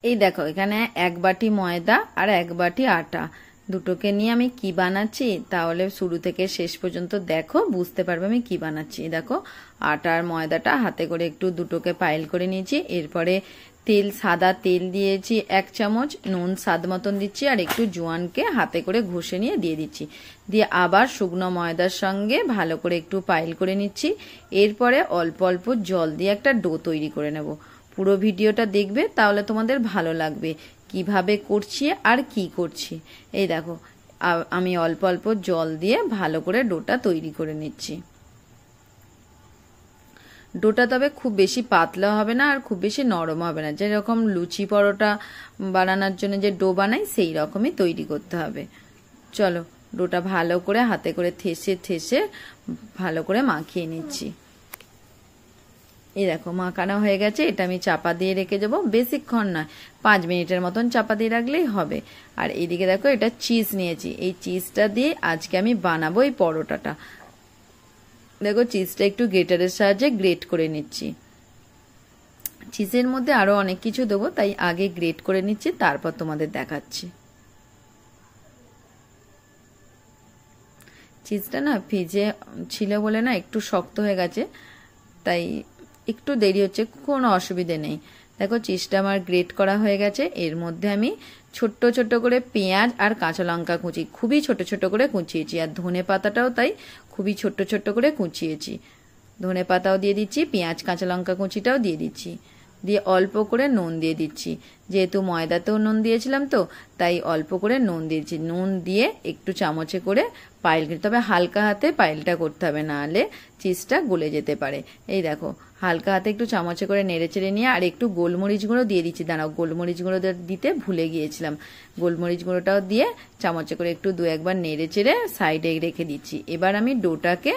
এই দেখো এখানে 1 বাটি ময়দা আর 1 বাটি আটা দুটোকে নিয়ে আমি কি বানাচ্ছি তাহলে শুরু থেকে শেষ পর্যন্ত দেখো, বুঝতে পারবে আমি কি বানাচ্ছি। দেখো আটা আর ময়দাটা হাতে করে একটু দুটোকে পাইল করে নিয়েছি। এরপরে তেল, সাদা তেল দিয়েছি 1 চামচ, নুন স্বাদ মতন দিচ্ছি আর একটু জোয়ানকে হাতে করে ঘষে নিয়ে দিয়ে দিচ্ছি। দিয়ে আবার শুকনো ময়দার সঙ্গে ভালো করে একটু পাইল করে নিচ্ছি। এরপরে অল্প অল্প জল দিয়ে একটা ডো তৈরি করে নেব। পুরো ভিডিওটা দেখবে তাহলে তোমাদের ভালো লাগবে কিভাবে করছি আর কি করছি। এই দেখো আমি অল্প অল্প জল দিয়ে ভালো করে ডোটা তৈরি করে নিচ্ছি। ডোটা তবে খুব বেশি পাতলা হবে না আর খুব বেশি নরম হবে না, যেরকম লুচি পরোটা বানানোর জন্য যে ডো বানাই সেই রকমই তৈরি করতে হবে। চলো ডোটা ভালো করে হাতে করে ঠেসে ঠেসে ভালো করে মাখিয়ে নিচ্ছি। এই দেখো মাখানো হয়ে গেছে। এটা আমি চাপা দিয়ে রেখে যাবো, বেশিক্ষণ নয় 5 মিনিটের মতন চাপা দিয়ে রাখলেই হবে। আর এইদিকে দেখো এটা চিজ নিয়েছি, এই চিজটা দিয়ে আজকে আমি বানাবো এই পরোটাটা। দেখো চিজটা একটু গ্রেটারের সাহায্যে গ্রেট করে নিচ্ছি। চিজের মধ্যে আরো অনেক কিছু দেবো, তাই আগে গ্রেট করে নিচ্ছি, তারপর তোমাদের দেখাচ্ছি। চিজটা না ভিজে ছিল বলে না একটু শক্ত হয়ে গেছে, তাই একটু দেরি হচ্ছে, কোনো অসুবিধে নেই। দেখো চিজটা আমার গ্রেট করা হয়ে গেছে। এর মধ্যে আমি ছোট্ট ছোট্ট করে পেঁয়াজ আর কাঁচা লঙ্কা কুচি, খুবই ছোট ছোট করে কুচিয়েছি। আর ধনে পাতাটাও তাই খুবই ছোট্ট ছোট্ট করে কুচিয়েছি। ধনে পাতাও দিয়ে দিচ্ছি, পেঁয়াজ কাঁচা লঙ্কা কুচিটাও দিয়ে দিচ্ছি। দিয়ে অল্প করে নুন দিয়ে দিচ্ছি, যেহেতু ময়দাতেও নুন দিয়েছিলাম তো তাই অল্প করে নুন দিয়েছি। নুন দিয়ে একটু চামচে করে পাইল, তবে হালকা হাতে পাইলটা করতে হবে, নাহলে চিজটা গলে যেতে পারে। এই দেখো হালকা হাতে একটু চামচে করে নেড়ে চেড়ে নিয়ে আর একটু গোলমরিচ গুঁড়ো দিয়ে দিচ্ছি। দাঁড়াও, গোলমরিচ গুঁড়ো দিতে ভুলে গিয়েছিলাম। গোলমরিচ গুঁড়োটাও দিয়ে চামচে করে একটু 2-1 বার নেড়ে চেড়ে সাইডে রেখে দিচ্ছি। এবার আমি ডোটাকে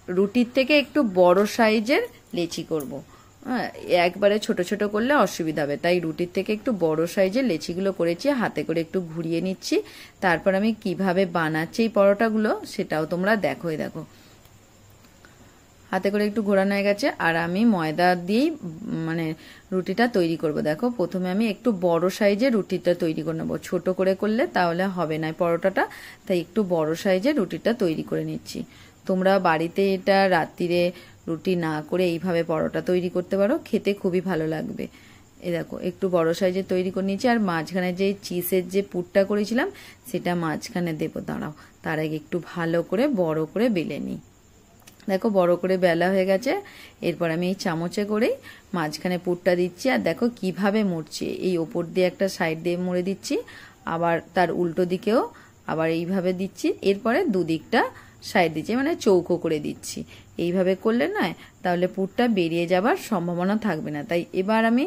রুটির থেকে একটু বড় সাইজের লেচি করব। একবারে ছোট ছোট করলে অসুবিধা হবে, তাই রুটির থেকে একটু বড় সাইজের লেচিগুলো করেছি। হাতে করে একটু ঘুরিয়ে নিচ্ছি। তারপর আমি কিভাবে বানাচ্ছি এই পরোটাগুলো সেটাও তোমরা দেখো। দেখো হাতে করে একটু ঘোরানো হয়ে গেছে। আর আমি ময়দা দিয়েই মানে রুটিটা তৈরি করব। দেখো প্রথমে আমি একটু বড় সাইজের রুটিটা তৈরি করে নেবো, ছোট করে করলে তাহলে হবে না পরোটাটা, তাই একটু বড় সাইজের রুটিটা তৈরি করে নিচ্ছি। তোমরা বাড়িতে এটা রাত্রিরে রুটি না করে এইভাবে পরোটা তৈরি করতে পারো, খেতে খুবই ভালো লাগবে। এই দেখো একটু বড় সাইজের তৈরি করে নিয়েছি। আর মাঝখানে যে চিজের যে পুরটা করেছিলাম সেটা মাঝখানে দেবো। দাঁড়াও, তার আগে একটু ভালো করে বড় করে বেলে নিই। দেখো বড় করে বেলা হয়ে গেছে। এরপর আমি এই চামচে করেই মাঝখানে পুরটা দিচ্ছি। আর দেখো কিভাবে মুড়ছি, এই ওপর দিয়ে একটা সাইড দিয়ে মুড়ে দিচ্ছি, আবার তার উল্টো দিকেও আবার এইভাবে দিচ্ছি। এরপরে দুদিকটা সাইড দিচ্ছি, মানে চৌকো করে দিচ্ছি। এইভাবে করলে নয় তাহলে পুরটা বেরিয়ে যাবার সম্ভাবনা থাকবে না। তাই এবার আমি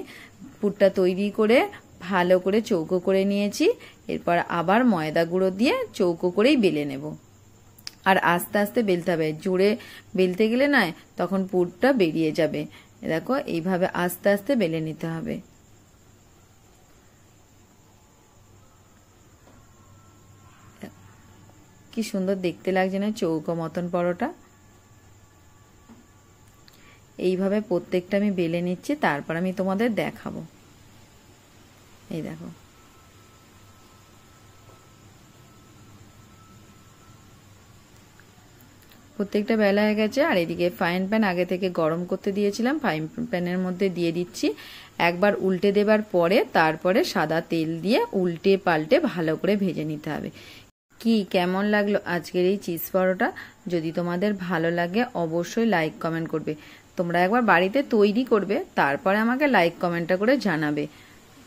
পুরটা তৈরি করে ভালো করে চৌকো করে নিয়েছি। এরপর আবার ময়দা গুঁড়ো দিয়ে চৌকো করেই বেলে নেব। আর আস্তে আস্তে বেলতে হবে, জোরে বেলতে গেলে নয় তখন পুরটা বেরিয়ে যাবে। দেখো এইভাবে আস্তে আস্তে বেলে নিতে হবে। কি সুন্দর দেখতে লাগছে না চৌকো মতন পরোটা। এইভাবে প্রত্যেকটা আমি বেলে নিচ্ছি, তারপর আমি তোমাদের দেখাবো। এই দেখো প্রত্যেকটা বেলা হয়ে গেছে। আর এদিকে ফ্রাইং প্যান আগে থেকে গরম করতে দিয়েছিলাম, ফ্রাইং প্যানের মধ্যে দিয়ে দিচ্ছি। একবার উল্টে দেবার পরে তারপরে সাদা তেল দিয়ে উল্টে পাল্টে ভালো করে ভেজে নিতে হবে। কি কেমন লাগলো আজকের এই চিজ পরোটা? যদি তোমাদের ভালো লাগে অবশ্যই লাইক কমেন্ট করবে। তোমরা একবার বাড়িতে তৈরি করবে, তারপরে আমাকে লাইক কমেন্টটা করে জানাবে।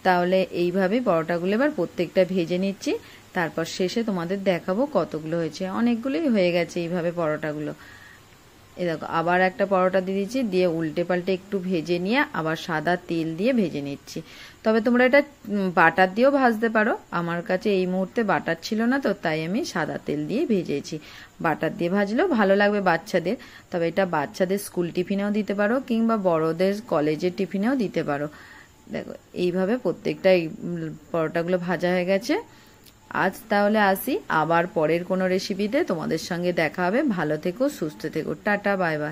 তাহলে এইভাবেই পরোটাগুলো এবার প্রত্যেকটা ভেজে নিচ্ছি, তারপর শেষে তোমাদের দেখাবো কতগুলো হয়েছে। অনেকগুলোই হয়ে গেছে এইভাবে পরোটাগুলো। এই দেখো আবার একটা পরোটা দিয়ে দিচ্ছি, দিয়ে উল্টে পাল্টে একটু ভেজে নিয়ে আবার সাদা তেল দিয়ে ভেজে নিচ্ছি। তবে তোমরা এটা বাটার দিয়েও ভাজতে পারো, আমার কাছে এই মুহূর্তে বাটার ছিল না তো তাই আমি সাদা তেল দিয়ে ভেজেছি। বাটার দিয়ে ভাজলেও ভালো লাগবে বাচ্চাদের, তবে এটা বাচ্চাদের স্কুল টিফিনেও দিতে পারো কিংবা বড়দের কলেজের টিফিনেও দিতে পারো। দেখো এইভাবে প্রত্যেকটা পরোটাগুলো ভাজা হয়ে গেছে। আজ তাহলে আসি, আবার পরের কোনো রেসিপিতে তোমাদের সঙ্গে দেখা হবে। ভালো থেকো, সুস্থ থেকো, টাটা, বাই বাই।